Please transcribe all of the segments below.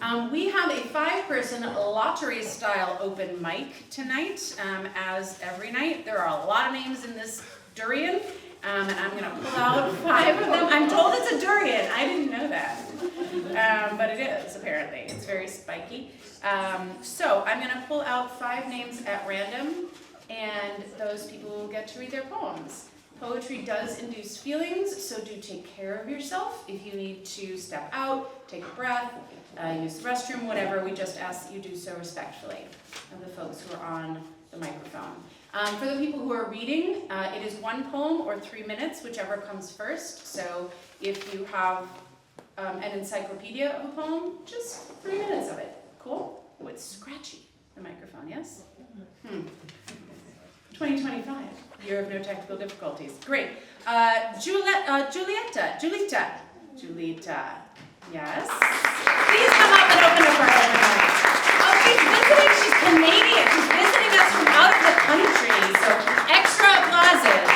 We have a 5-person lottery-style open mic tonight, as every night. There are a lot of names in this durian, and I'm going to pull out 5 of them. I'm told it's a durian. I didn't know that, but it is, apparently. It's very spiky. So I'm going to pull out 5 names at random, and those people will get to read their poems. Poetry does induce feelings, so do take care of yourself. If you need to step out, take a breath, use the restroom, whatever, we just ask that you do so respectfully of the folks who are on the microphone. For the people who are reading, it is 1 poem or 3 minutes, whichever comes first. So if you have an encyclopedia of a poem, just 3 minutes of it. Cool? Oh, it's scratchy, the microphone, yes? 2025, year of no technical difficulties. Great. Julita, yes? Please come up and open up our open mic. Oh, she's visiting, she's Canadian. She's visiting us from out of the country, so extra applauses.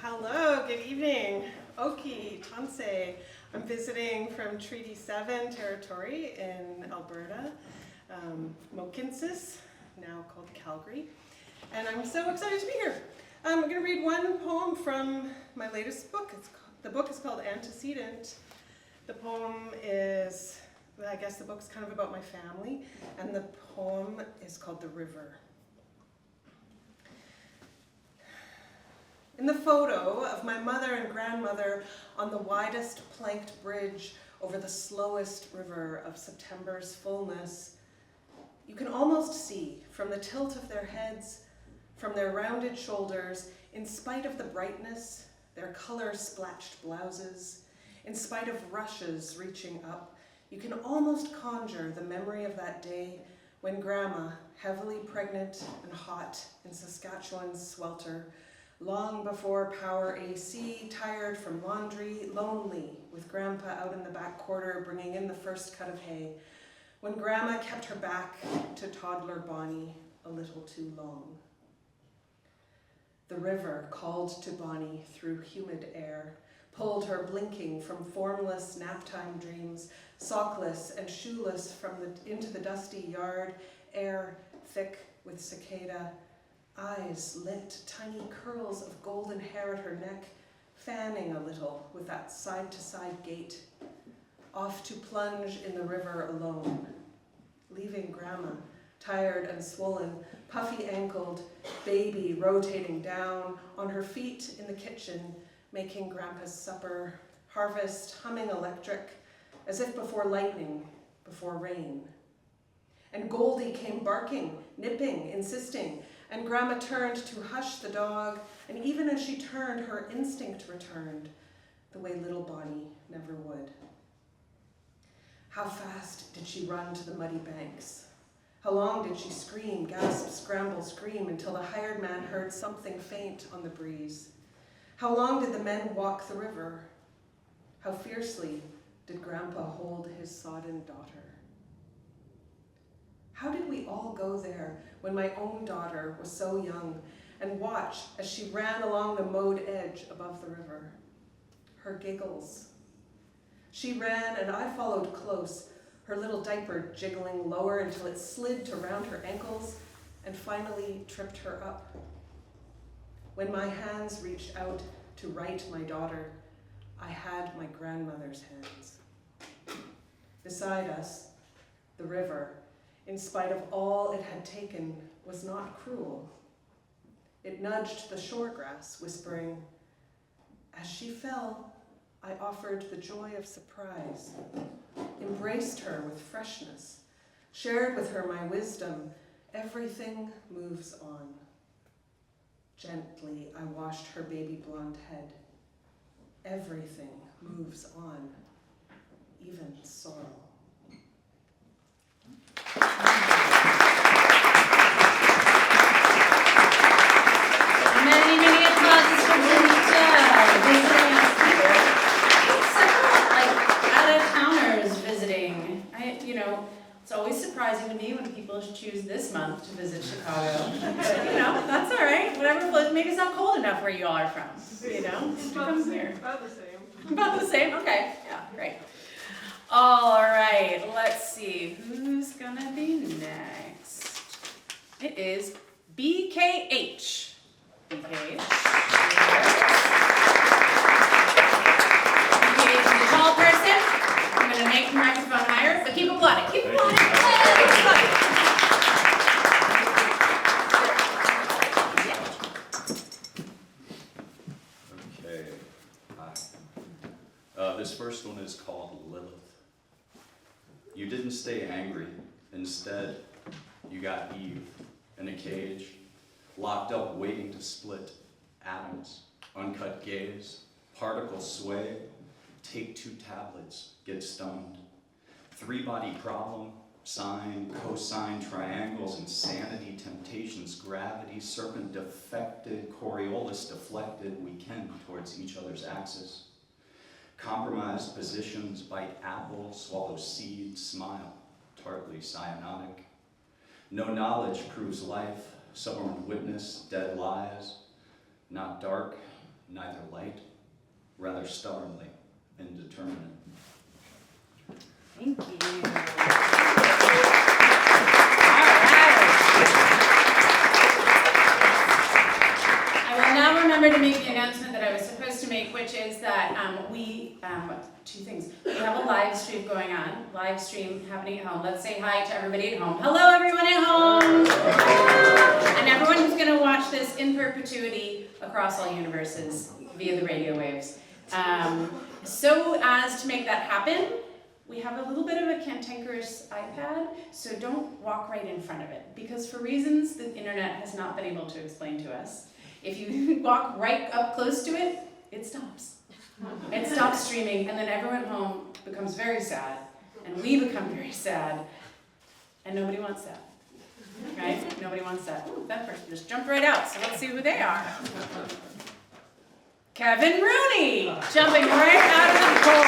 Hello, good evening. Oki, Tansei. I'm visiting from Treaty 7 territory in Alberta, Mohkinstsis, now called Calgary, and I'm so excited to be here. I'm going to read 1 poem from my latest book. The book is called Antecedent. The poem is, I guess the book's kind of about my family, and the poem is called The River. In the photo of my mother and grandmother on the widest planked bridge over the slowest river of September's fullness, you can almost see from the tilt of their heads, from their rounded shoulders, in spite of the brightness, their color-splatched blouses, in spite of rushes reaching up, you can almost conjure the memory of that day when Grandma, heavily pregnant and hot in Saskatchewan's swelter, long before power AC, tired from laundry, lonely, with Grandpa out in the back quarter bringing in the first cut of hay, when Grandma kept her back to toddler Bonnie a little too long. The river called to Bonnie through humid air, pulled her blinking from formless naptime dreams, sockless and shoeless into the dusty yard, air thick with cicada, eyes lit, tiny curls of golden hair at her neck, fanning a little with that side-to-side gait, off to plunge in the river alone, leaving Grandma, tired and swollen, puffy-ankled, baby rotating down, on her feet in the kitchen, making Grandpa's supper, harvest humming electric, as if before lightning, before rain. And Goldie came barking, nipping, insisting, and Grandma turned to hush the dog, and even as she turned, her instinct returned, the way little Bonnie never would. How fast did she run to the muddy banks? How long did she scream, gasp, scramble, scream, until the hired man heard something faint on the breeze? How long did the men walk the river? How fiercely did Grandpa hold his sodden daughter? How did we all go there when my own daughter was so young, and watch as she ran along the mowed edge above the river? Her giggles. She ran and I followed close, her little diaper jiggling lower until it slid to round her ankles and finally tripped her up. When my hands reached out to right my daughter, I had my grandmother's hands. Beside us, the river, in spite of all it had taken, was not cruel. It nudged the shore grass, whispering, as she fell, I offered the joy of surprise, embraced her with freshness, shared with her my wisdom. Everything moves on. Gently, I washed her baby blonde head. Everything moves on, even sorrow. Many, many applauses for Julita visiting us here. Several, out-of-towners visiting. It's always surprising to me when people choose this month to visit Chicago. But, that's all right. Whatever floats maybe it's not cold enough where you all are from, you know? About the same. About the same. About the same? Okay, yeah, great. All right, let's see, who's gonna be next? It is BKH. BKH. BKH is a tall person. I'm gonna make the microphone higher, but keep applauding. Keep applauding. Okay. Hi. This first one is called Lilith. You didn't stay angry. Instead, you got Eve in a cage, locked up waiting to split. Atoms, uncut gaze, particles sway. Take 2 tablets, get stoned. 3-body problem, sine, cosine, triangles, insanity, temptations, gravity, serpent defected, Coriolis deflected, we ken towards each other's axis. Compromised positions, bite apple, swallow seed, smile, tartly cyanotic. No knowledge proves life, someone witness, dead lies, not dark, neither light, rather stubbornly indeterminate. Thank you. I will now remember to make the announcement that I was supposed to make, which is that two things. We have a live stream going on, live stream happening at home. Let's say hi to everybody at home. Hello, everyone at home. And everyone who's going to watch this in perpetuity across all universes via the radio waves. So as to make that happen, we have a little bit of a cantankerous iPad, so don't walk right in front of it, because for reasons the internet has not been able to explain to us, if you walk right up close to it, it stops. It stops streaming, and then everyone at home becomes very sad, and we become very sad, and nobody wants that. Right? Nobody wants that. Ooh, that person just jumped right out, so let's see who they are. Kevin Rooney, jumping right out of the cold.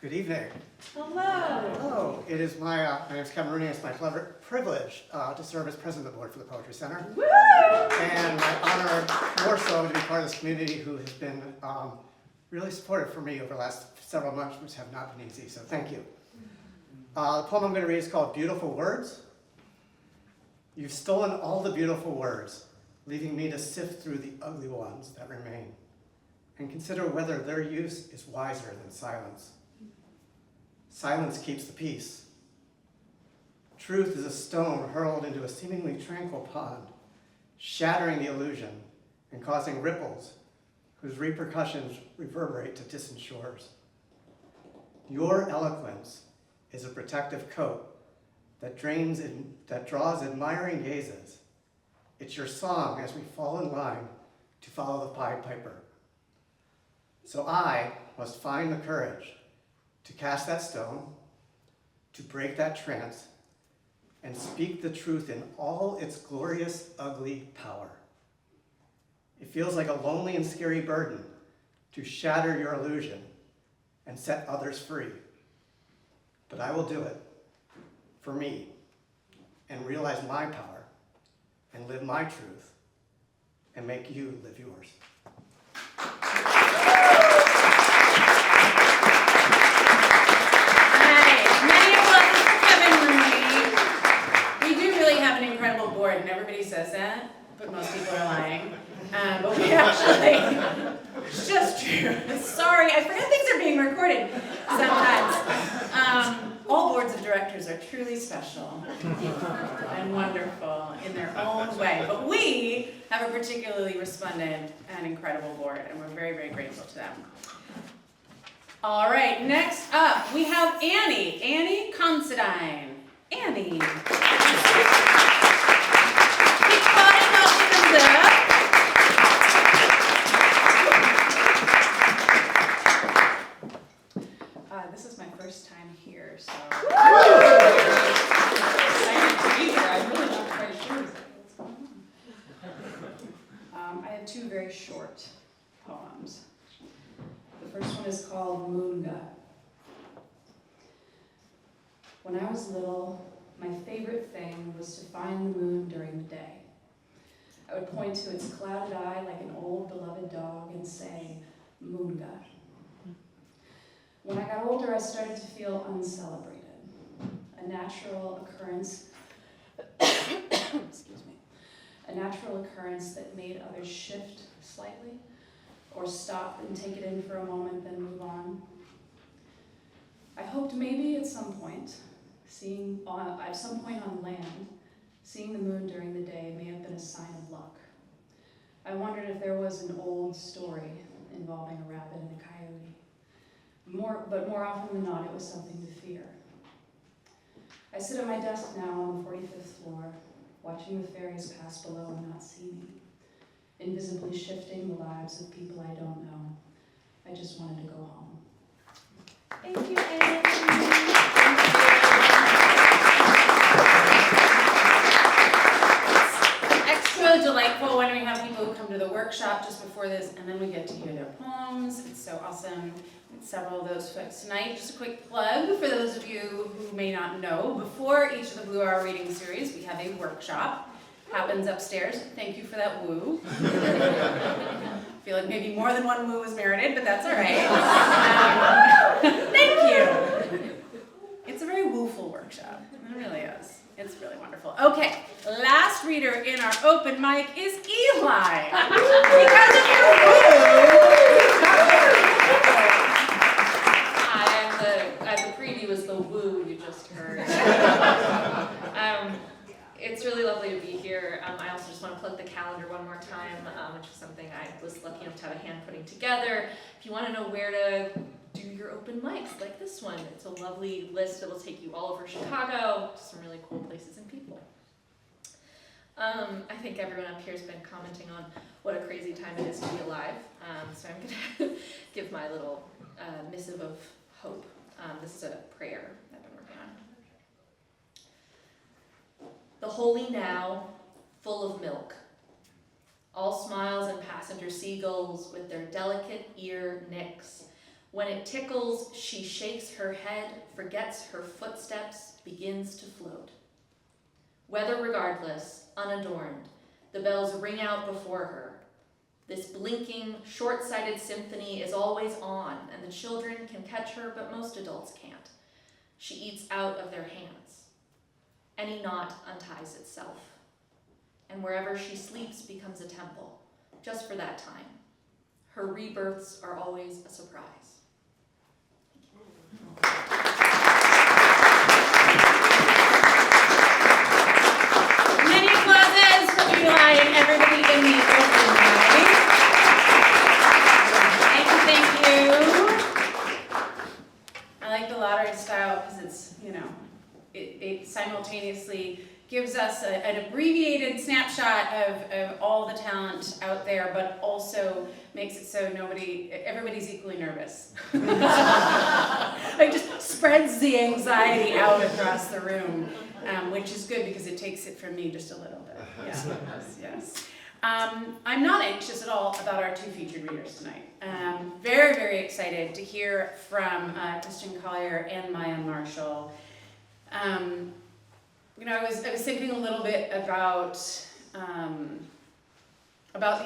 Good evening. Hello. Hello. It is my name is Kevin Rooney. It's my privilege to serve as president of the board for the Poetry Center. Woo! And my honor, more so, to be part of this community who has been really supportive for me over the last several months, which have not been easy. So thank you. The poem I'm going to read is called Beautiful Words. You've stolen all the beautiful words, leaving me to sift through the ugly ones that remain, and consider whether their use is wiser than silence. Silence keeps the peace. Truth is a stone hurled into a seemingly tranquil pond, shattering the illusion and causing ripples whose repercussions reverberate to distant shores. Your eloquence is a protective coat that draws admiring gazes. It's your song as we fall in line to follow the Pied Piper. So I must find the courage to cast that stone, to break that trance, and speak the truth in all its glorious, ugly power. It feels like a lonely and scary burden to shatter your illusion and set others free. But I will do it for me and realize my power and live my truth and make you live yours. And everybody says that, but most people are lying. But we actually, it's just true. Sorry, I forget things are being recorded sometimes. All boards of directors are truly special and wonderful in their own way. But we have a particularly resplendent and incredible board, and we're very, very grateful to them. All right, next up, we have Annie Considine. Annie. This is my first time here, so excited to be here. I'm really not quite sure what's going on. I have 2 very short poems. The first one is called Moon God. When I was little, my favorite thing was to find the moon during the day. I would point to its clouded eye like an old beloved dog and say, Moonga. When I got older, I started to feel uncelebrated, a natural occurrence, excuse me, a natural occurrence that made others shift slightly or stop and take it in for a moment, then move on. I hoped maybe at some point on land, seeing the moon during the day may have been a sign of luck. I wondered if there was an old story involving a rabbit and a coyote. But more often than not, it was something to fear. I sit at my desk now on the 45th floor, watching the fairies pass below and not see me, invisibly shifting the lives of people I don't know. I just wanted to go home. Thank you, Anne. Extra delightful when we have people who come to the workshop just before this, and then we get to hear their poems. It's so awesome. Several of those folks tonight. Just a quick plug for those of you who may not know. Before each of the Blue Hour reading series, we have a workshop. Happens upstairs. Thank you for that woo. I feel like maybe more than one woo was merited, but that's all right. Thank you. It's a very wooful workshop. It really is. It's really wonderful. Okay, last reader in our open mic is Eli. Because of your woo. The preview was the woo you just heard. It's really lovely to be here. I also just want to plug the calendar one more time, which is something I was lucky enough to have a hand putting together. If you want to know where to do your open mics like this one, it's a lovely list that will take you all over Chicago to some really cool places and people. I think everyone up here has been commenting on what a crazy time it is to be alive. So I'm going to give my little missive of hope. This is a prayer I've been working on. The holy now, full of milk, all smiles and passenger seagulls with their delicate ear nicks. When it tickles, she shakes her head, forgets her footsteps, begins to float. Weather regardless, unadorned, the bells ring out before her. This blinking, short-sighted symphony is always on, and the children can catch her, but most adults can't. She eats out of their hands. Any knot unties itself, and wherever she sleeps becomes a temple, just for that time. Her rebirths are always a surprise. Many applauses for Eli and everybody in the open mic. Thank you. I like the lottery style because it's, it simultaneously gives us an abbreviated snapshot of all the talent out there, but also makes it so everybody's equally nervous. Like just spreads the anxiety out across the room, which is good because it takes it from me just a little bit. Yes. I'm not anxious at all about our two featured readers tonight. Very, very excited to hear from Christian Collier and Maya Marshall. I was thinking a little bit about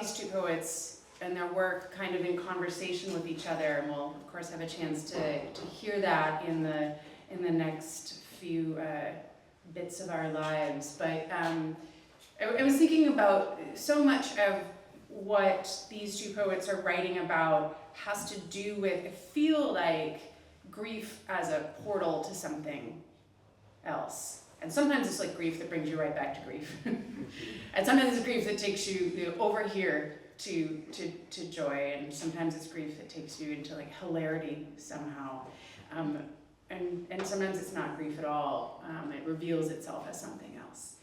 these two poets and their work kind of in conversation with each other, and we'll of course have a chance to hear that in the next few bits of our lives. But I was thinking about so much of what these two poets are writing about has to do with, I feel like, grief as a portal to something else. And sometimes it's like grief that brings you right back to grief. And sometimes it's grief that takes you over here to joy, and sometimes it's grief that takes you into like hilarity somehow. And sometimes it's not grief at all. It reveals itself as something else.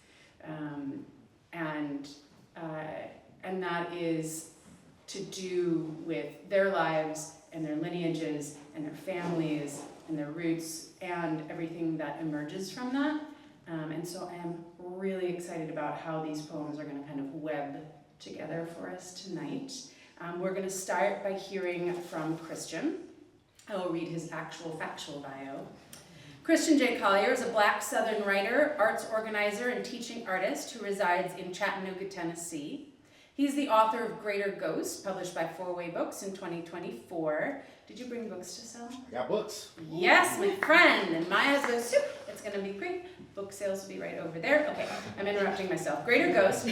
And that is to do with their lives and their lineages and their families and their roots and everything that emerges from that. And so I am really excited about how these poems are going to kind of web together for us tonight. We're going to start by hearing from Christian. I will read his actual factual bio. Christian J. Collier is a Black Southern writer, arts organizer, and teaching artist who resides in Chattanooga, Tennessee. He's the author of Greater Ghost, published by Four Way Books in 2024. Did you bring books to sell? I got books. Yes, my friend. And Maya's goes, soup. It's going to be great. Book sales will be right over there. Okay, I'm interrupting myself. Greater Ghost,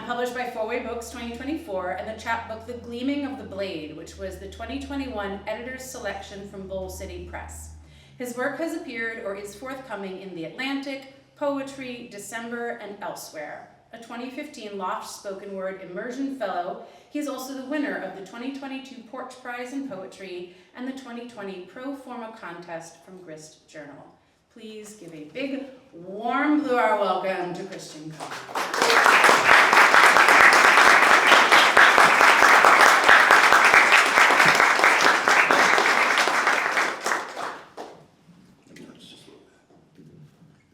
published by Four Way Books 2024, and the chapbook The Gleaming of the Blade, which was the 2021 editor's selection from Bowl City Press. His work has appeared or is forthcoming in The Atlantic, Poetry, December, and elsewhere. A 2015 Loft Spoken Word Immersion Fellow, he is also the winner of the 2022 Porch Prize in Poetry and the 2020 Pro Forma Contest from Grist Journal. Please give a big, warm Blue Hour welcome to Christian Collier.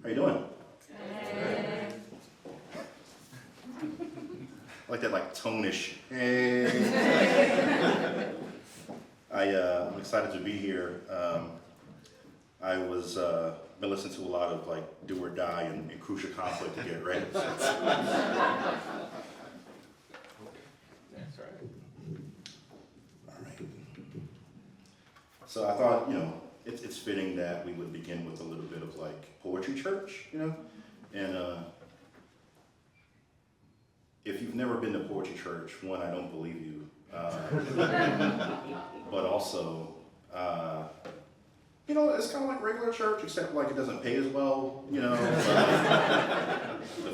How you doing? I like that tone-ish. Hey. I'm excited to be here. I was been listening to a lot of Do or Die and Crucial Conflict to get ready. So. All right. So I thought, it's fitting that we would begin with a little bit of poetry church, and if you've never been to poetry church, one, I don't believe you, but also, it's kind of like regular church, except it doesn't pay as well, the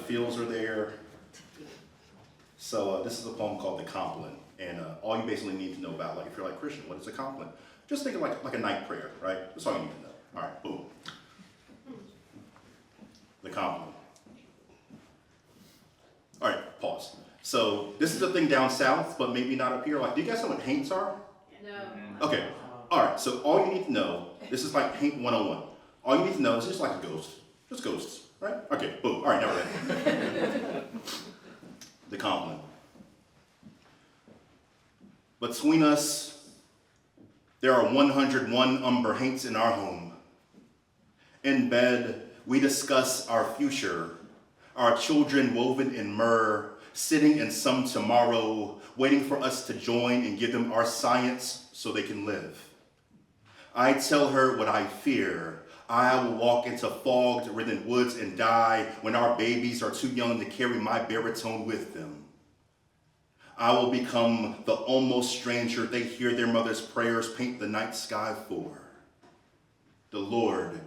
feels are there. So this is a poem called The Compliment, and all you basically need to know about, if you're Christian, what is a compliment? Just think of like a night prayer, right? That's all you need to know. All right, boom. The compliment. All right, pause. So this is a thing down south, but maybe not up here. Do you guys know what haints are? No. Okay. All right. So all you need to know, this is haint 101. All you need to know is just a ghost. Just ghosts, right? Okay. Boom. All right. Now we're ready. The compliment. Between us, there are 101 umber haints in our home. In bed, we discuss our future, our children woven in myrrh, sitting in some tomorrow, waiting for us to join and give them our science so they can live. I tell her what I fear. I will walk into fog-ridden woods and die when our babies are too young to carry my baritone with them. I will become the almost stranger they hear their mother's prayers paint the night sky for. The Lord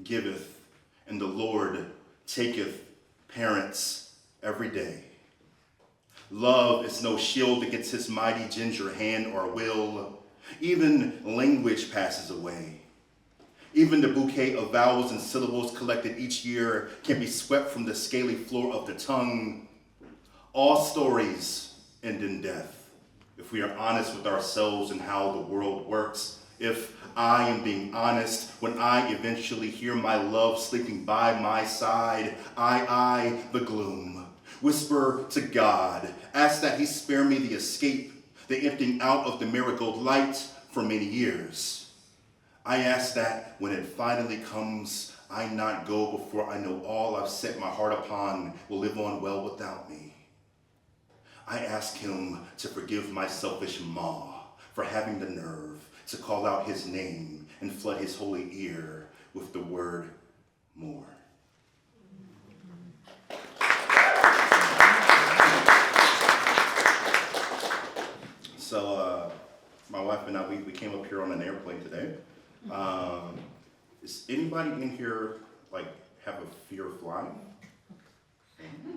giveth, and the Lord taketh parents every day. Love is no shield against his mighty ginger hand or will. Even language passes away. Even the bouquet of vowels and syllables collected each year can be swept from the scaly floor of the tongue. All stories end in death. If we are honest with ourselves and how the world works, if I am being honest, when I eventually hear my love sleeping by my side, I the gloom, whisper to God, ask that he spare me the escape, the emptying out of the marigold light for many years. I ask that when it finally comes, I not go before I know all I've set my heart upon will live on well without me. I ask him to forgive my selfish maw for having the nerve to call out his name and flood his holy ear with the word more. So my wife and I, we came up here on an airplane today. Does anybody in here have a fear of flying?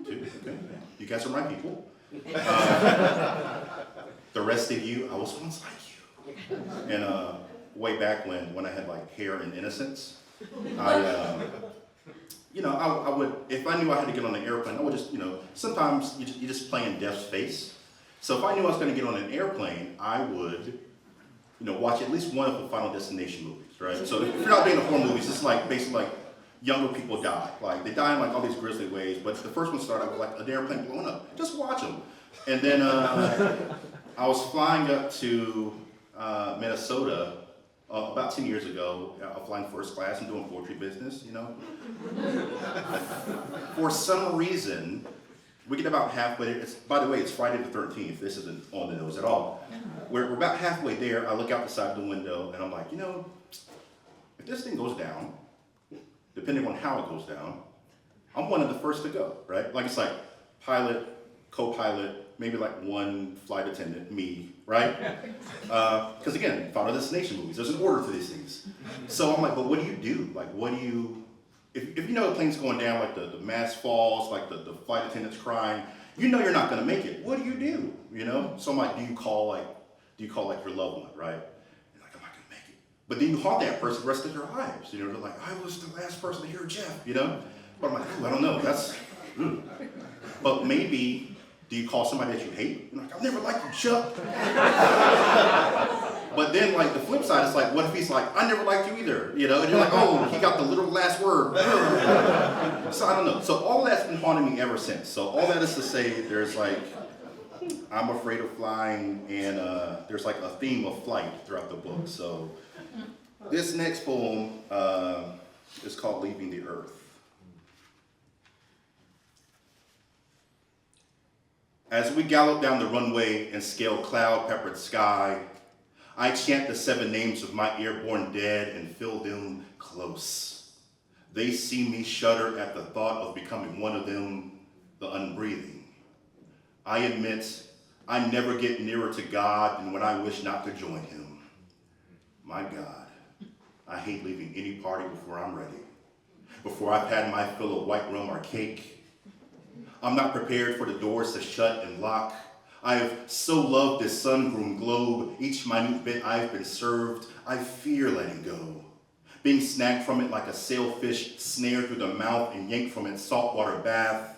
Two? Okay. You guys are my people. The rest of you, I was once like you. And way back when I had hair and innocence, I would, if I knew I had to get on an airplane, I would just, sometimes you just play in death's face. So if I knew I was going to get on an airplane, I would, watch at least one of the Final Destination movies, right? So if you're not being in horror movies, it's basically younger people die. They die in all these grisly ways, but the first one started with an airplane blowing up. Just watch them. And then I was flying up to Minnesota About 10 years ago, flying first class and doing poetry business, you know. For some reason, we get about halfway. By the way, it's Friday the 13th. This isn't on the nose at all. We're about halfway there. I look out the side of the window, and I'm like, you know, if this thing goes down, depending on how it goes down, I'm one of the first to go, right? Like, it's like pilot, co-pilot, maybe like one flight attendant, me, right? Because again, Final Destination movies, there's an order to these things. So I'm like, but what do you do? Like, what do you, if you know the plane's going down, like the mask falls, like the flight attendant's crying, you know you're not gonna make it. What do? You know? So I'm like, do you call your loved one, right? You're like, I'm not gonna make it. But then you haunt that person the rest of their lives. You know, they're like, I was the last person to hear Jeff, you know? But I'm like, ooh, I don't know, But maybe, do you call somebody that you hate? You're like, I've never liked you, Chuck. But then, like, the flip side is like, what if he's like, I never liked you either, you know? And you're like, oh, he got the literal last word. So I don't know. So all that's been haunting me ever since. So all that is to say, there's like, I'm afraid of flying, and there's like a theme of flight throughout the book. So this next poem is called Leaving the Earth. As we gallop down the runway and scale cloud-peppered sky, I chant the 7 names of my airborne dead and feel them close. They see me shudder at the thought of becoming one of them, the unbreathing. I admit I never get nearer to God than when I wish not to join him. My God, I hate leaving any party before I'm ready, before I've had my fill of white rum or cake. I'm not prepared for the doors to shut and lock. I have so loved this sun-groomed globe, each minute bit I've been served, I fear letting go. Being snagged from it like a sailfish snared through the mouth and yanked from its saltwater bath.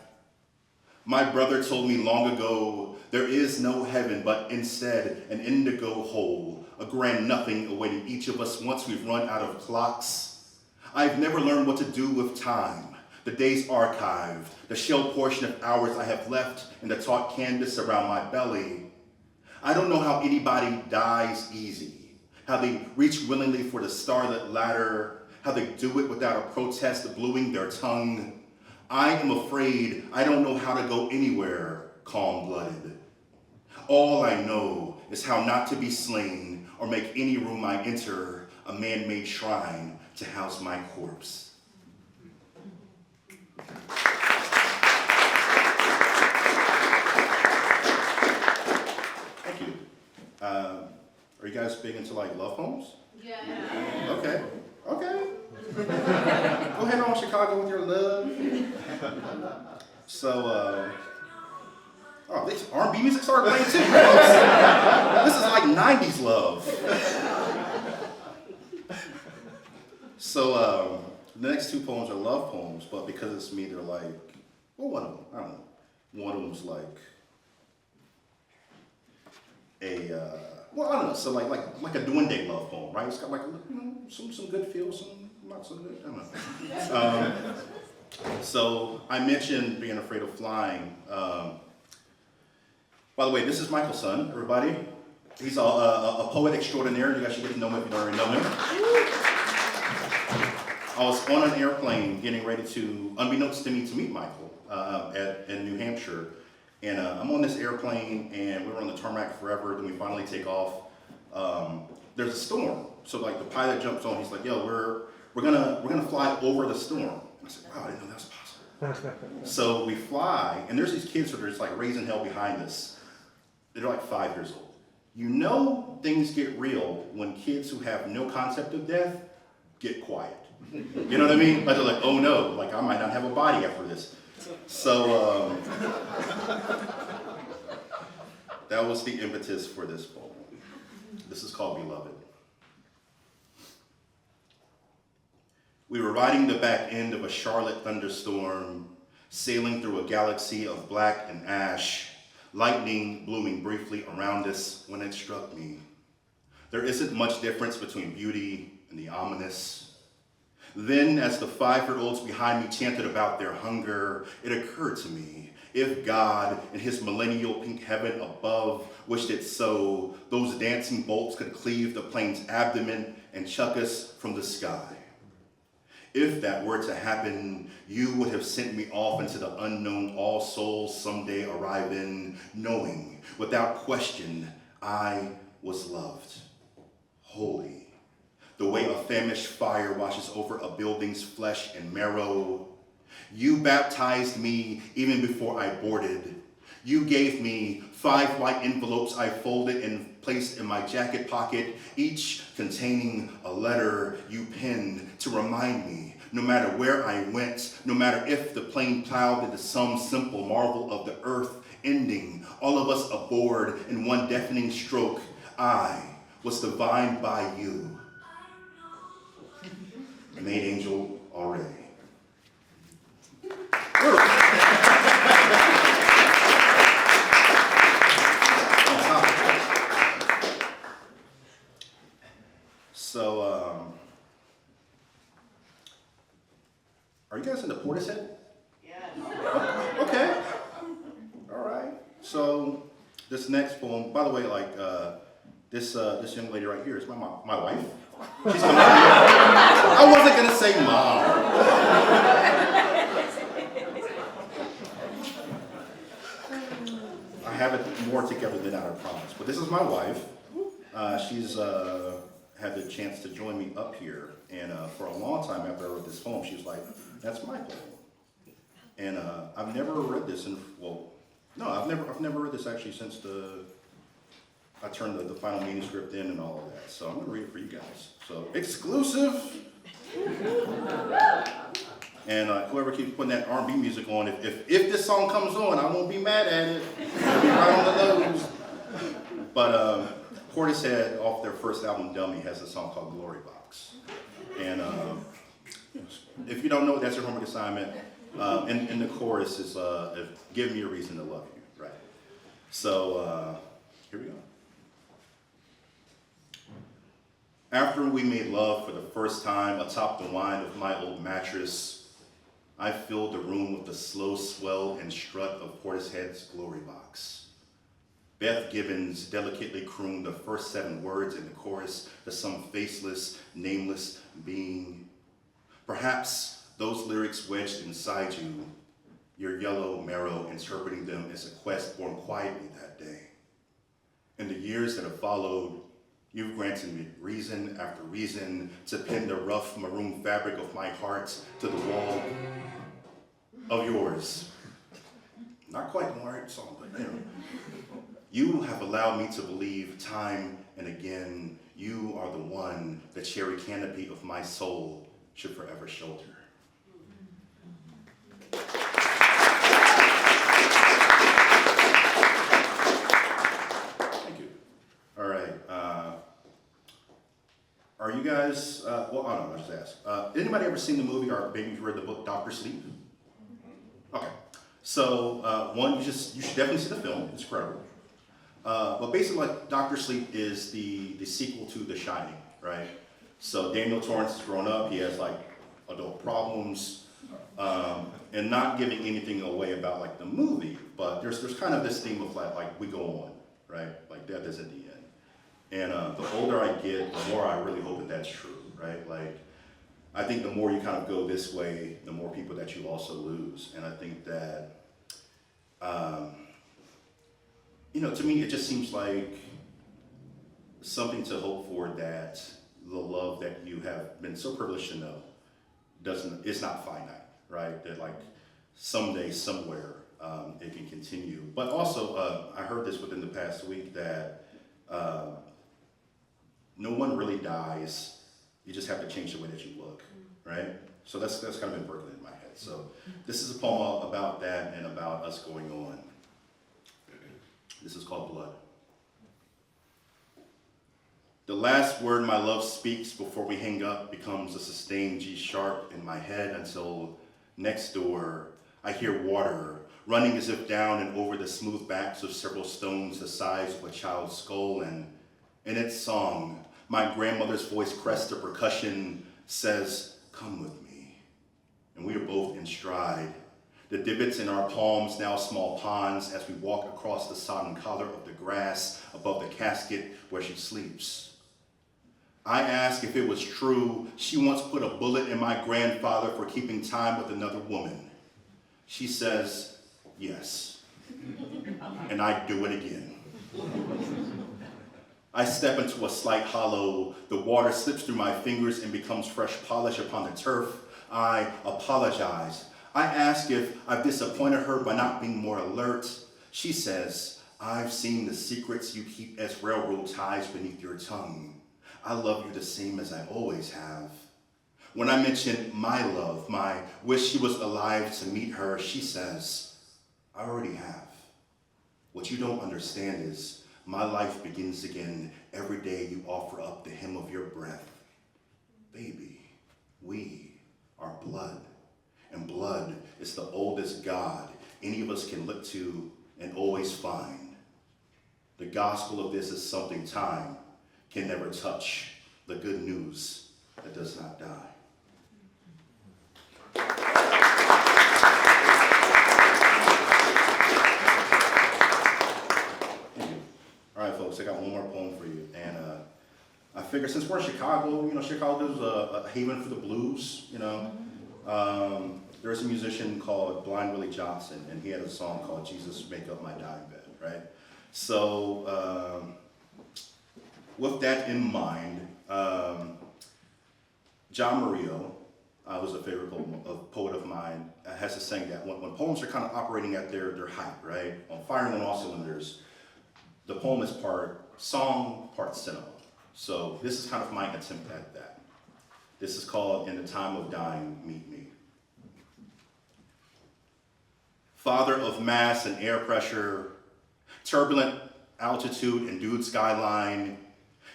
My brother told me long ago, there is no heaven, but instead an indigo hole, a grand nothing awaiting each of us once we've run out of clocks. I've never learned what to do with time. The days archived, the shell portion of hours I have left in the taut canvas around my belly. I don't know how anybody dies easy, how they reach willingly for the starlit ladder, how they do it without a protest bluing their tongue. I am afraid I don't know how to go anywhere calm-blooded. All I know is how not to be slain or make any room I enter a man-made shrine to house my corpse. Thank you. Are you guys big into like love poems? Yeah. Okay. Go ahead on Chicago with your love. So, this R&B music started playing too. This is like 90s love. So, the next 2 poems are love poems, but because it's me, they're like, well, one of them, I don't know. One of them's like well, I don't know, so like a duende love poem, right? It's got like, some good feel, some not so good, I don't know. So I mentioned being afraid of flying. By the way, this is Michael's son, everybody. He's a poet extraordinaire. You guys should get to know him if you don't already know him. I was on an airplane getting ready to, unbeknownst to me, to meet Michael in New Hampshire. And I'm on this airplane, and we were on the tarmac forever. Then we finally take off. There's a storm, so like the pilot jumps on. He's like, "Yo, we're gonna fly over the storm." I said, "Wow, I didn't know that was possible." So we fly, and there's these kids that are just like raising hell behind us. They're like 5 years old. You know things get real when kids who have no concept of death get quiet. You know what I mean? Like they're like, "Oh no, like I might not have a body after this." So that was the impetus for this poem. This is called Beloved. We were riding the back end of a Charlotte thunderstorm, sailing through a galaxy of black and ash, lightning blooming briefly around us when it struck me. There isn't much difference between beauty and the ominous. Then, as the 5-year-olds behind me chanted about their hunger, it occurred to me, if God in his millennial pink heaven above wished it so, those dancing bolts could cleave the plane's abdomen and chuck us from the sky. If that were to happen, you would have sent me off into the unknown all souls someday arrive in, knowing, without question, I was loved, holy. The way a famished fire washes over a building's flesh and marrow. You baptized me even before I boarded. You gave me 5 white envelopes I folded and placed in my jacket pocket, each containing a letter you penned to remind me, no matter where I went, no matter if the plane plowed into some simple marvel of the earth ending, all of us aboard in one deafening stroke, I was divined by you. Made angel already. So, are you guys into Portishead? Yeah. Okay. All right. So, this next poem, by the way, like this young lady right here is my wife. She's coming out here. I wasn't gonna say mom. I have it more together than I promised. But this is my wife. She's had the chance to join me up here, and for a long time after I wrote this poem, she was like, "That's my poem." And I've never read this, I've never read this actually since I turned the final manuscript in and all of that. So I'm gonna read it for you guys. So exclusive. And whoever keeps putting that R&B music on, if this song comes on, I won't be mad at it. It'll be right on the nose. But Portishead, off their first album, Dummy, has a song called Glory Box. And if you don't know, that's your homework assignment. And the chorus is, give me a reason to love you, right? So here we go. After we made love for the first time atop the wine of my old mattress, I filled the room with the slow swell and strut of Portishead's Glory Box. Beth Gibbons delicately crooned the first 7 words in the chorus to some faceless, nameless being. Perhaps those lyrics wedged inside you, your yellow marrow interpreting them as a quest born quietly that day. In the years that have followed, you've granted me reason after reason to pin the rough maroon fabric of my heart to the wall of yours. Not quite the right song, but you know. You have allowed me to believe time and again, you are the one the cherry canopy of my soul should forever shelter. Thank you. All right. Are you guys, I'll just ask. Anybody ever seen the movie or maybe you've read the book Dr. Sleep? Okay. So, one, you should definitely see the film. It's incredible. But basically, like, Dr. Sleep is the sequel to The Shining, right? So Daniel Torrance has grown up. He has, like, adult problems. And not giving anything away about, like, the movie, but there's kind of this theme of, like we go on, right? Like, death is at the end. And the older I get, the more I really hope that that's true, right? Like, I think the more you kind of go this way, the more people that you also lose. And I think that, to me, it just seems like something to hope for, that the love that you have been so privileged to know it's not finite, right? That, like, someday, somewhere, it can continue. But also, I heard this within the past week that no one really dies. You just have to change the way that you look, right? So that's kind of been working in my head. So this is a poem about that and about us going on. This is called Blood. The last word my love speaks before we hang up becomes a sustained G sharp in my head until next door I hear water running as if down and over the smooth backs of several stones the size of a child's skull, and in its song, my grandmother's voice crests the percussion, says, "Come with me." And we are both in stride. The divots in our palms now small ponds as we walk across the sodden collar of the grass above the casket where she sleeps. I ask if it was true she once put a bullet in my grandfather for keeping time with another woman. She says, yes, and I do it again. I step into a slight hollow. The water slips through my fingers and becomes fresh polish upon the turf. I apologize. I ask if I've disappointed her by not being more alert. She says, I've seen the secrets you keep as railroad ties beneath your tongue. I love you the same as I always have. When I mention my love, my wish she was alive to meet her, she says, I already have. What you don't understand is my life begins again every day you offer up the hymn of your breath. Baby, we are blood, and blood is the oldest God any of us can look to and always find. The gospel of this is something time can never touch, the good news that does not die. All right, folks, I got one more poem for you. And I figured since we're in Chicago, Chicago is a haven for the blues, There's a musician called Blind Willie Johnson, and he had a song called Jesus Make Up My Dying Bed, right? So with that in mind, John Murillo, who's a favorite poet of mine, has to saying that when poems are kind of operating at their height, right, on firing on all cylinders, the poem is part song, part cinema. So this is kind of my attempt at that. This is called In the Time of Dying, Meet Me. Father of mass and air pressure, turbulent altitude and dude skyline,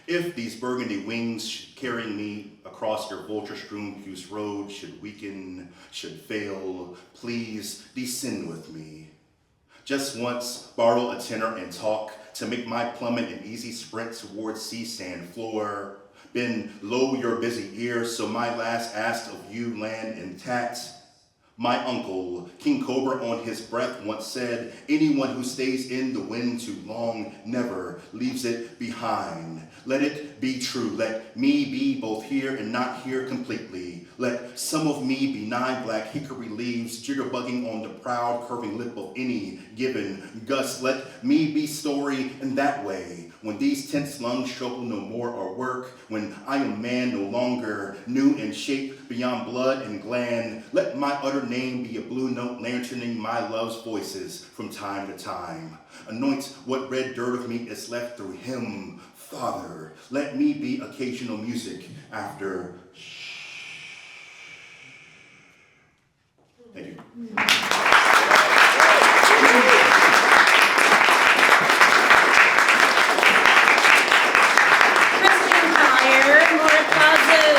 if these burgundy wings carrying me across your vulture-strewn puce road should weaken, should fail, please descend with me. Just once borrow a tenor and talk to make my plummet an easy sprint towards sea-sand floor. Bend low your busy ears so my last ask of you land intact. My uncle, King Cobra on his breath, once said, anyone who stays in the wind too long never leaves it behind. Let it be true. Let me be both here and not here completely. Let some of me be 9 black hickory leaves jitterbugging on the proud curving lip of any given gust. Let me be story in that way. When these tense lungs struggle no more or work, when I am man no longer, new in shape beyond blood and gland, let my utter name be a blue note lanterning my love's voices from time to time. Anoint what red dirt of me is left through him. Father, let me be occasional music after Thank you. Collier, more applauses.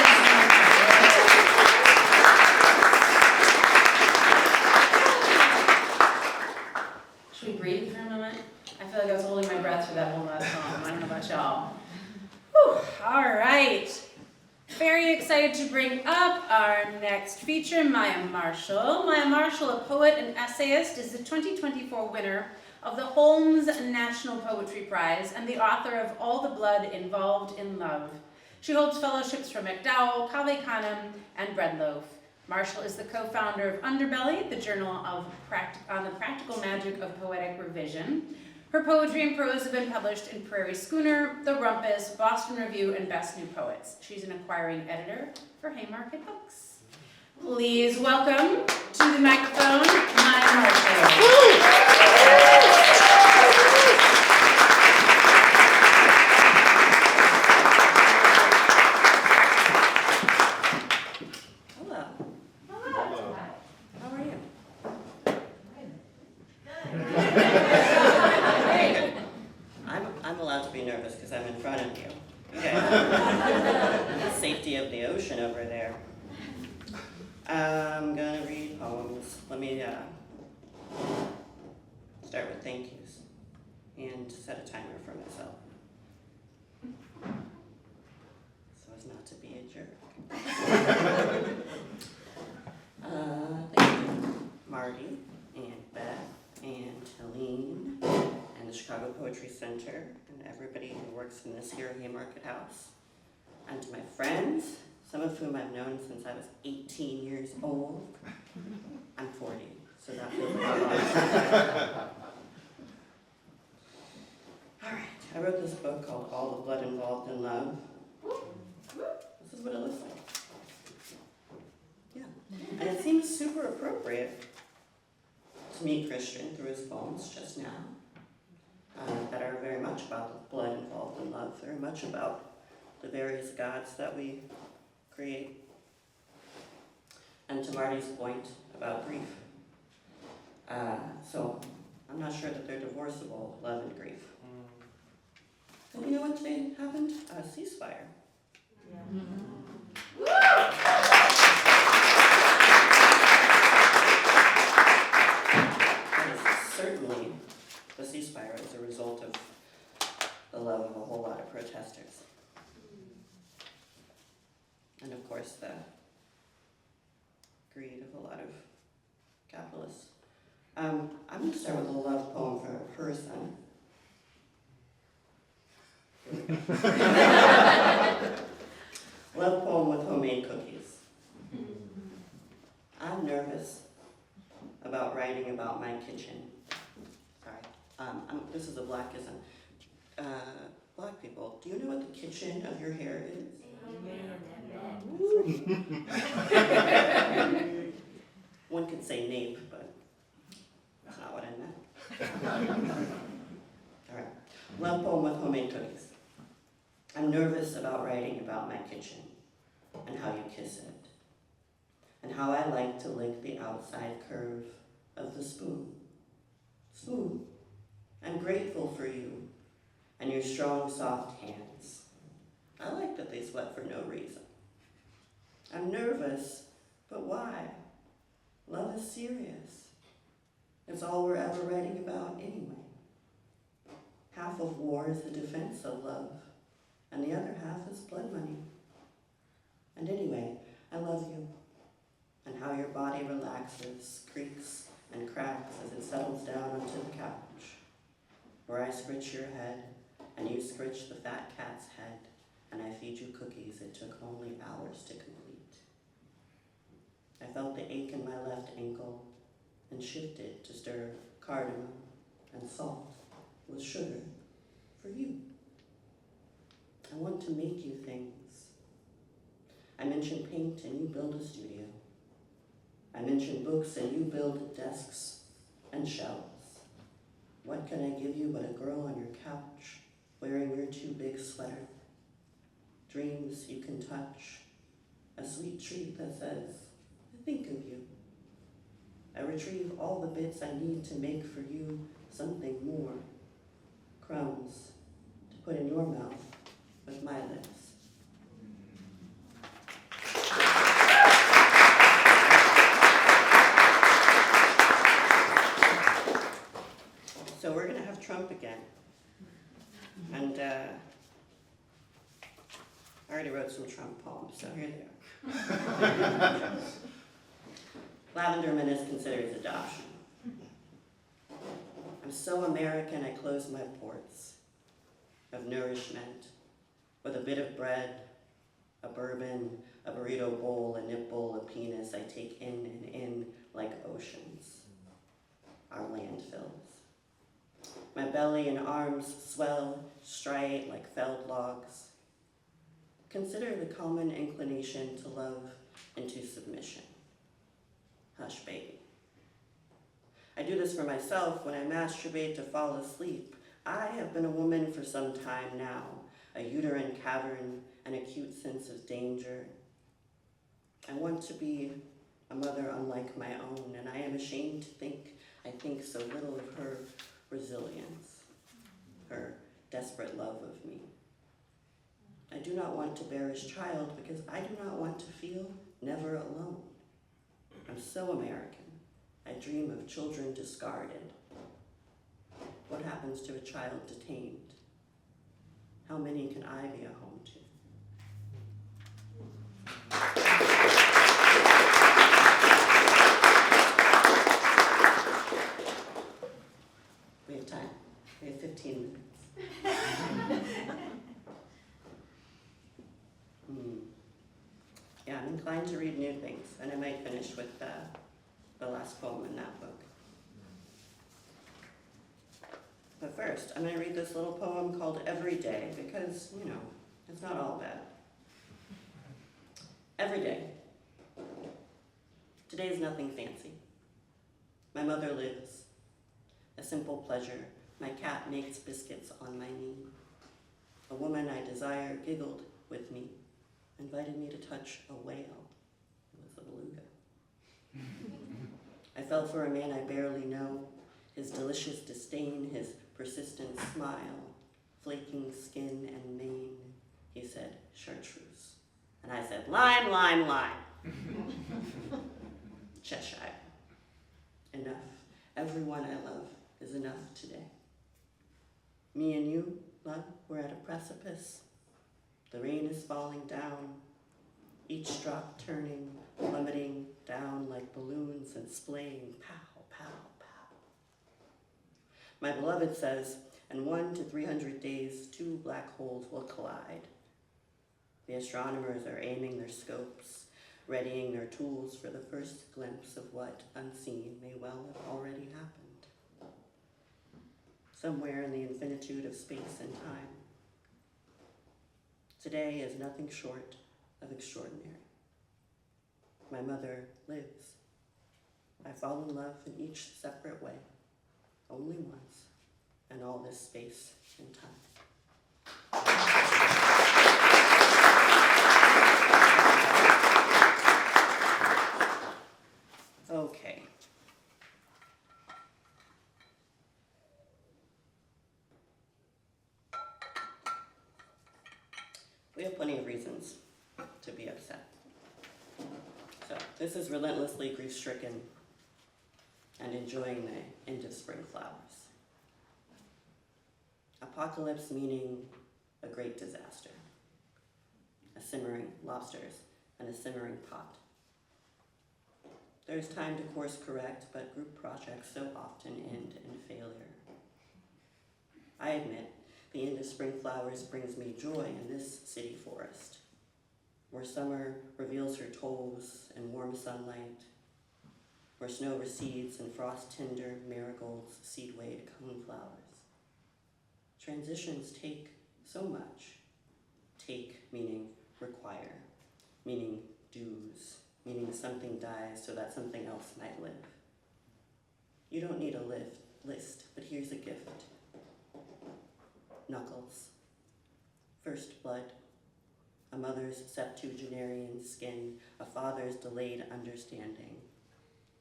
Should we breathe for a moment? I feel like I was holding my breath through that whole last song. I don't know about y'all. Whew. All right. Very excited to bring up our next feature, Maya Marshall. Maya Marshall, a poet and essayist, is the 2024 winner of the Holmes National Poetry Prize and the author of All the Blood Involved in Love. She holds fellowships from MacDowell, Cave Canem, and Breadloaf. Marshall is the co-founder of Underbelly, the journal on the practical magic of poetic revision. Her poetry and prose have been published in Prairie Schooner, The Rumpus, Boston Review, and Best New Poets. She's an acquiring editor for Haymarket Books. Please welcome to the microphone, Maya Marshall. Hello. Hello. How are you? I'm allowed to be nervous because I'm in front of you. Okay. The safety of the ocean over there. I'm gonna read poems. Let me start with thank yous and set a timer for myself. So as not to be a jerk. Thank you, Marty and Beth and Helene and the Chicago Poetry Center and everybody who works in this here Haymarket House. And to my friends, some of whom I've known since I was 18 years old. I'm 40, so that feels like a lot. All right, I wrote this book called All the Blood Involved in Love. This is what it looks like. Yeah, and it seems super appropriate to meet Christian through his poems just now, that are very much about the blood involved in love, very much about the various gods that we create. And to Marty's point about grief. So I'm not sure that they're divorceable, love and grief. And you know what today happened? A ceasefire. That is certainly the ceasefire as a result of the love of a whole lot of protesters. And of course the greed of a lot of capitalists. I'm going to start with a love poem from a person. Love poem with homemade cookies. I'm nervous about writing about my kitchen. Sorry, this is a blackism. Black people, do you know what the kitchen of your hair is? One could say nape, but that's not what I meant. All right, love poem with homemade cookies. I'm nervous about writing about my kitchen and how you kiss it, and how I like to lick the outside curve of the spoon. Spoon, I'm grateful for you and your strong, soft hands. I like that they sweat for no reason. I'm nervous, but why? Love is serious. It's all we're ever writing about anyway. Half of war is the defense of love, and the other half is blood money. And anyway, I love you, and how your body relaxes, creaks, and cracks as it settles down onto the couch, where I scritch your head, and you scritch the fat cat's head, and I feed you cookies it took only hours to complete. I felt the ache in my left ankle, and shifted to stir cardamom and salt with sugar for you. I want to make you things. I mention paint and you build a studio. I mention books and you build desks and shelves. What can I give you but a girl on your couch wearing your too big sweater? Dreams you can touch, a sweet treat that says, I think of you. I retrieve all the bits I need to make for you something more. Crumbs to put in your mouth with my lips. So we're going to have Trump again. And I already wrote some Trump poems, so here they are. Lavender Menace considers adoption. I'm so American I close my ports of nourishment with a bit of bread, a bourbon, a burrito bowl, a nipple, a penis I take in and in like oceans, our landfills. My belly and arms swell, striate like felled logs. Consider the common inclination to love into submission. Hush, baby. I do this for myself when I masturbate to fall asleep. I have been a woman for some time now, a uterine cavern, an acute sense of danger. I want to be a mother unlike my own, and I am ashamed to think I think so little of her resilience, her desperate love of me. I do not want to bear his child because I do not want to feel never alone. I'm so American. I dream of children discarded. What happens to a child detained? How many can I be a home to? We have time. We have 15 minutes. But first, I'm going to read this little poem called Every Day because, you know, it's not all bad. Every day. Today is nothing fancy. My mother lives. A simple pleasure. My cat makes biscuits on my knee. A woman I desire giggled with me, invited me to touch a whale. It was a beluga. I fell for a man I barely know, his delicious disdain, his persistent smile, flaking skin and mane. He said, chartreuse. And I said, lime, lime, lime. Cheshire. Enough. Everyone I love is enough today. Me and you, love, we're at a precipice. The rain is falling down, each drop turning, plummeting down like balloons and splaying, pow, pow, pow. My beloved says, in 1 to 300 days, 2 black holes will collide. The astronomers are aiming their scopes, readying their tools for the first glimpse of what, unseen, may well have already happened. Somewhere in the infinitude of space and time. Today is nothing short of extraordinary. My mother lives. I fall in love in each separate way, only once, in all this space and time. Okay. We have plenty of reasons to be upset. So, this is relentlessly grief-stricken and enjoying the end of spring flowers. Apocalypse meaning a great disaster. A simmering lobsters and a simmering pot. There's time to course correct, but group projects so often end in failure. I admit, the end of spring flowers brings me joy in this city forest, where summer reveals her toes in warm sunlight, where snow recedes and frost-tender marigolds seed-wade coneflowers. Transitions take so much. Take meaning require, meaning dues, meaning something dies so that something else might live. You don't need a list, but here's a gift. Knuckles. First blood. A mother's septuagenarian skin, a father's delayed understanding.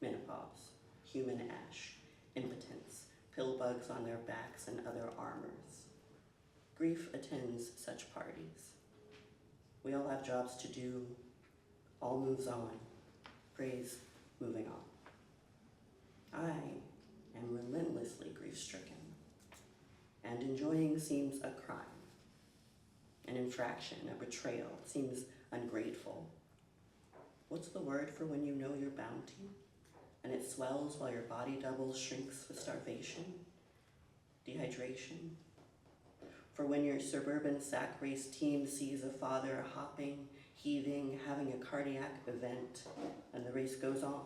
Menopause. Human ash. Impotence. Pill bugs on their backs and other armors. Grief attends such parties. We all have jobs to do. All moves on. Praise moving on. I am relentlessly grief-stricken, and enjoying seems a crime. An infraction, a betrayal, seems ungrateful. What's the word for when you know your bounty, and it swells while your body doubles, shrinks with starvation, dehydration? For when your suburban sack race team sees a father hopping, heaving, having a cardiac event, and the race goes on,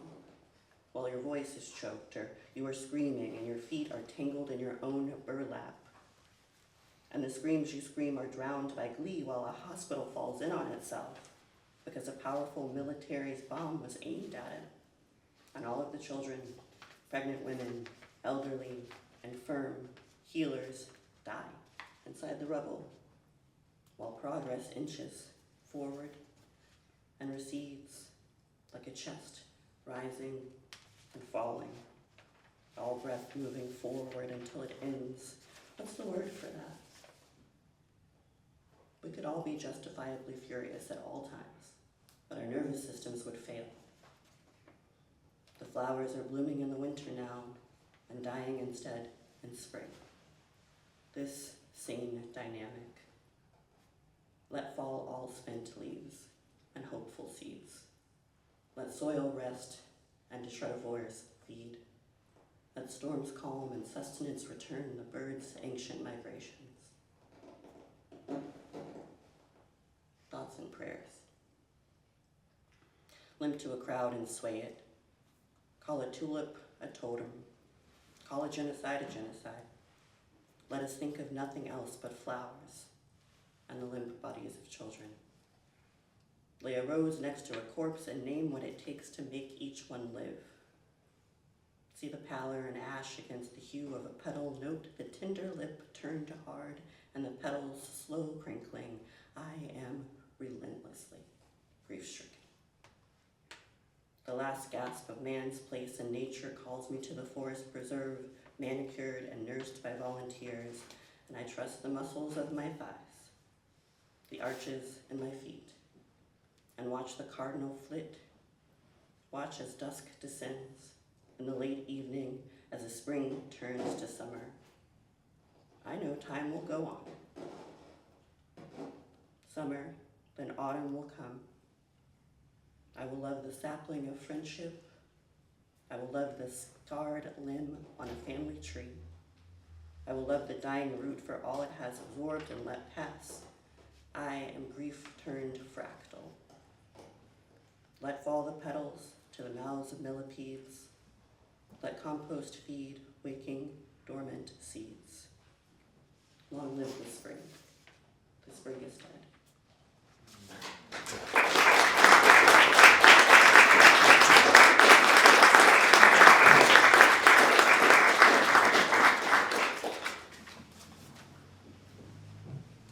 while your voice is choked, or you are screaming and your feet are tangled in your own burlap, and the screams you scream are drowned by glee while a hospital falls in on itself because a powerful military's bomb was aimed at it, and all of the children, pregnant women, elderly, infirm, healers die inside the rubble, while progress inches forward and recedes like a chest rising and falling, all breath moving forward until it ends. What's the word for that? We could all be justifiably furious at all times, but our nervous systems would fail. The flowers are blooming in the winter now and dying instead in spring. This sane dynamic. Let fall all spent leaves and hopeful seeds. Let soil rest and detritivores feed. Let storms calm and sustenance return the birds' ancient migrations. Thoughts and prayers. Limp to a crowd and sway it. Call a tulip a totem. Call a genocide a genocide. let us think of nothing else but flowers and the limp bodies of children. Lay a rose next to a corpse and name what it takes to make each one live. See the pallor and ash against the hue of a petal, note the tender lip turned to hard and the petals slow crinkling. I am relentlessly grief-stricken. The last gasp of man's place in nature calls me to the forest preserve, manicured and nursed by volunteers, and I trust the muscles of my thighs, the arches in my feet, and watch the cardinal flit, watch as dusk descends, in the late evening as the spring turns to summer. I know time will go on. Summer, then autumn will come. I will love the sapling of friendship. I will love the scarred limb on a family tree. I will love the dying root for all it has absorbed and let pass. I am grief turned fractal. Let fall the petals to the mouths of millipedes. Let compost feed waking, dormant seeds. Long live the spring. The spring is dead.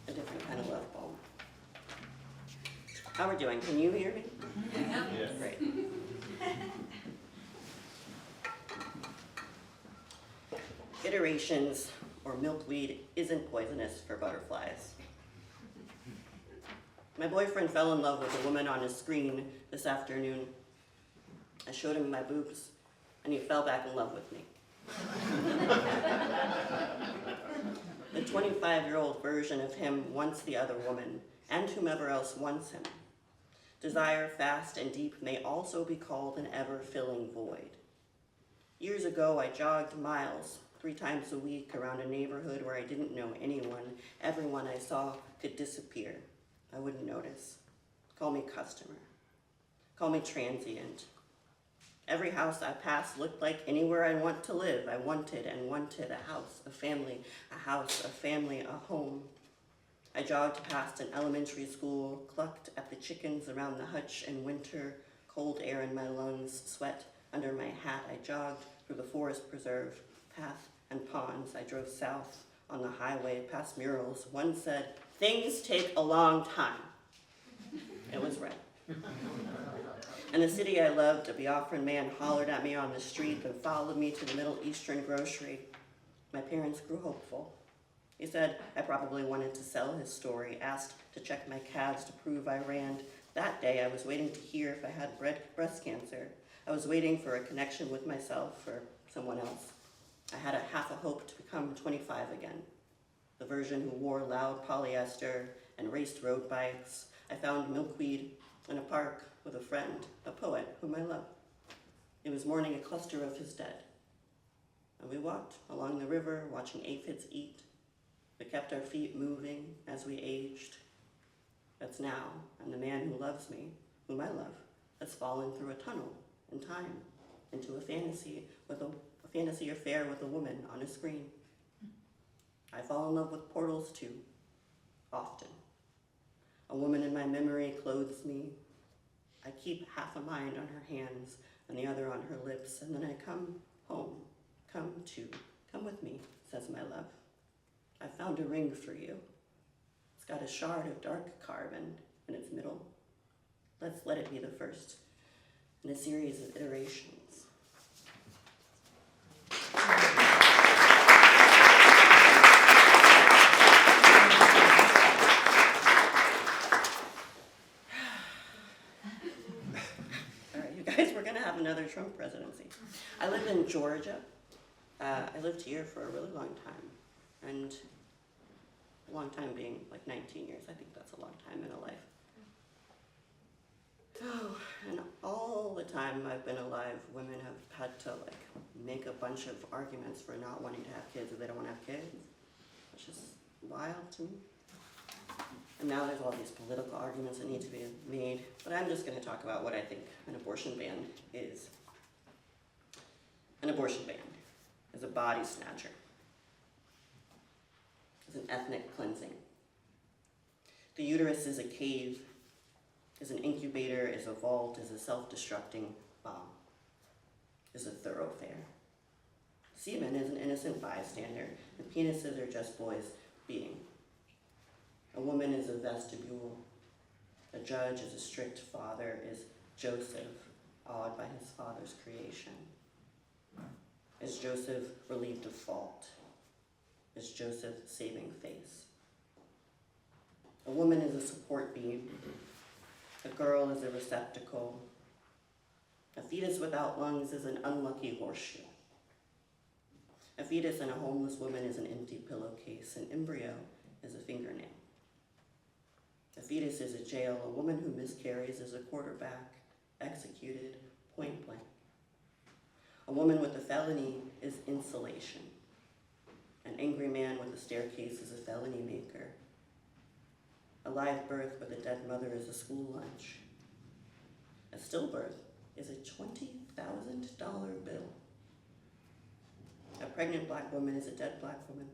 A different kind of love poem. How we're doing? Can you hear me? Yes. Great. Iterations or milkweed isn't poisonous for butterflies. My boyfriend fell in love with a woman on his screen this afternoon. I showed him my boobs, and he fell back in love with me. The 25-year-old version of him wants the other woman, and whomever else wants him. Desire, fast and deep, may also be called an ever-filling void. Years ago, I jogged miles, 3 times a week, around a neighborhood where I didn't know anyone. Everyone I saw could disappear. I wouldn't notice. Call me customer. Call me transient. Every house I passed looked like anywhere I want to live. I wanted and wanted a house, a family, a house, a family, a home. I jogged past an elementary school, clucked at the chickens around the hutch in winter, cold air in my lungs, sweat under my hat. I jogged through the forest preserve, path and ponds. I drove south on the highway past murals. One said, "Things take a long time." It was right. In the city I loved, a Biafran man hollered at me on the street and followed me to the Middle Eastern grocery. My parents grew hopeful. He said I probably wanted to sell his story, asked to check my calves to prove I ran. That day I was waiting to hear if I had breast cancer. I was waiting for a connection with myself or someone else. I had a half a hope to become 25 again. The version who wore loud polyester and raced road bikes. I found milkweed in a park with a friend, a poet whom I love. He was mourning a cluster of his dead. And we walked along the river, watching aphids eat. We kept our feet moving as we aged. That's now, and the man who loves me, whom I love, has fallen through a tunnel in time into a fantasy affair with a woman on a screen. I fall in love with portals too, often. A woman in my memory clothes me. I keep half a mind on her hands and the other on her lips, and then I come home. Come with me, says my love. I found a ring for you. It's got a shard of dark carbon in its middle. Let's let it be the first in a series of iterations. All right, you guys, we're gonna have another Trump presidency. I live in Georgia. I lived here for a really long time, and a long time being like 19 years. I think that's a long time in a life. Oh, and all the time I've been alive, women have had to make a bunch of arguments for not wanting to have kids if they don't want to have kids. It's just wild to me. And now there's all these political arguments that need to be made, but I'm just going to talk about what I think an abortion ban is. An abortion ban is a body snatcher. an ethnic cleansing. The uterus is a cave, is an incubator, is a vault, is a self-destructing bomb, is a thoroughfare. Semen is an innocent bystander, and penises are just boys beating. A woman is a vestibule. A judge is a strict father, is Joseph, awed by his father's creation. Is Joseph relieved of fault? Is Joseph saving face? A woman is a support beam. A girl is a receptacle. A fetus without lungs is an unlucky horseshoe. A fetus and a homeless woman is an empty pillowcase. An embryo is a fingernail. A fetus is a jail. A woman who miscarries is a quarterback, executed point blank. A woman with a felony is insulation. An angry man with a staircase is a felony maker. A live birth with a dead mother is a school lunch. A stillbirth is a $20,000 bill. A pregnant black woman is a dead black woman.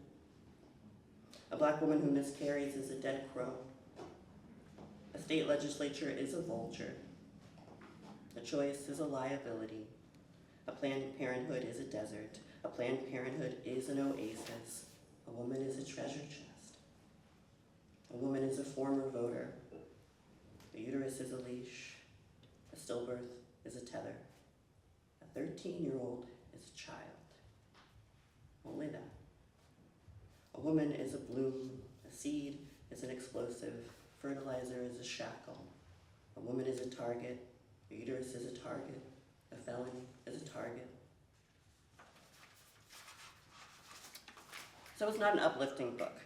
A black woman who miscarries is a dead crow. A state legislature is a vulture. A choice is a liability. A Planned Parenthood is a desert. A Planned Parenthood is an oasis. A woman is a treasure chest. A woman is a former voter. A uterus is a leash. A stillbirth is a tether. A 13-year-old is a child. Only that. A woman is a bloom. A seed is an explosive. Fertilizer is a shackle. A woman is a target. A uterus is a target. A felony is a target. So it's not an uplifting book.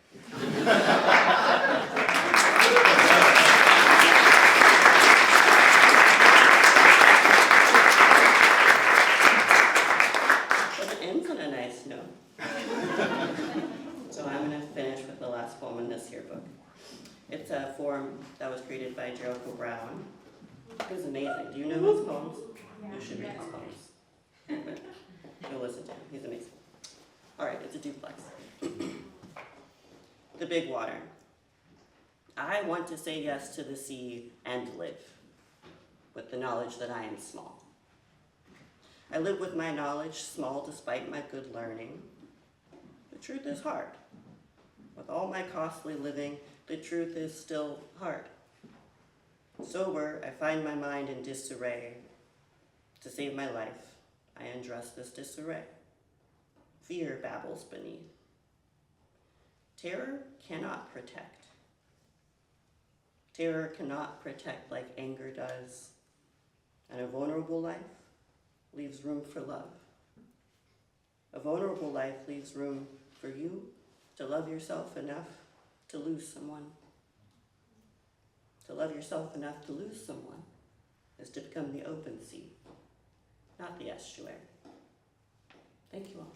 But it ends on a nice note. So I'm going to finish with the last poem in this yearbook. It's a poem that was created by Gerald Brown. He was amazing. Do you know his poems? You should read his poems. Go listen to him. He's amazing. All right, it's a duplex. The big water. I want to say yes to the sea and live with the knowledge that I am small. I live with my knowledge small despite my good learning. The truth is hard. With all my costly living, the truth is still hard. Sober, I find my mind in disarray. To save my life, I undress this disarray. Fear babbles beneath. Terror cannot protect. Terror cannot protect like anger does. And a vulnerable life leaves room for love. A vulnerable life leaves room for you to love yourself enough to lose someone. To love yourself enough to lose someone is to become the open sea, not the estuary. Thank you all.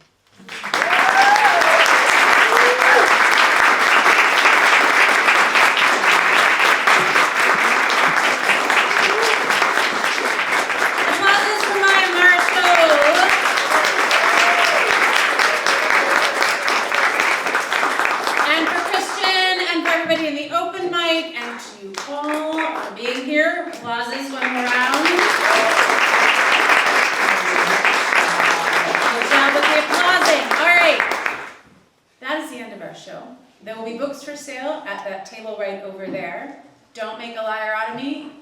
Applauses for Maya Marshall. And for Christian and for everybody in the open mic and to you all for being here. Applauses one more round. Good job with the applauding. All right. That is the end of our show. There will be books for sale at that table right over there. Don't make a liar out of me.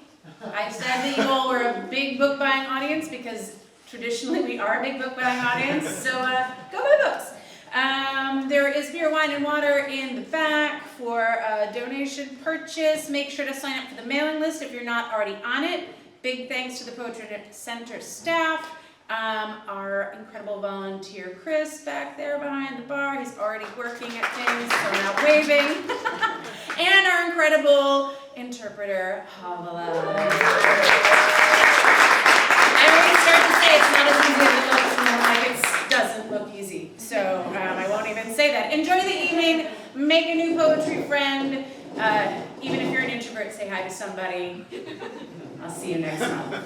I said that you all were a big book buying audience because traditionally we are a big book buying audience. So go buy books. There is beer, wine, and water in the back for a donation purchase. Make sure to sign up for the mailing list if you're not already on it. Big thanks to the Poetry Center staff. Our incredible volunteer Chris back there behind the bar. He's already working at things, so I'm not waving. And our incredible interpreter, Havala. I always start to say it's not as easy as it looks, and then like it doesn't look easy. So I won't even say that. Enjoy the evening. Make a new poetry friend. Even if you're an introvert, say hi to somebody. I'll see you next month.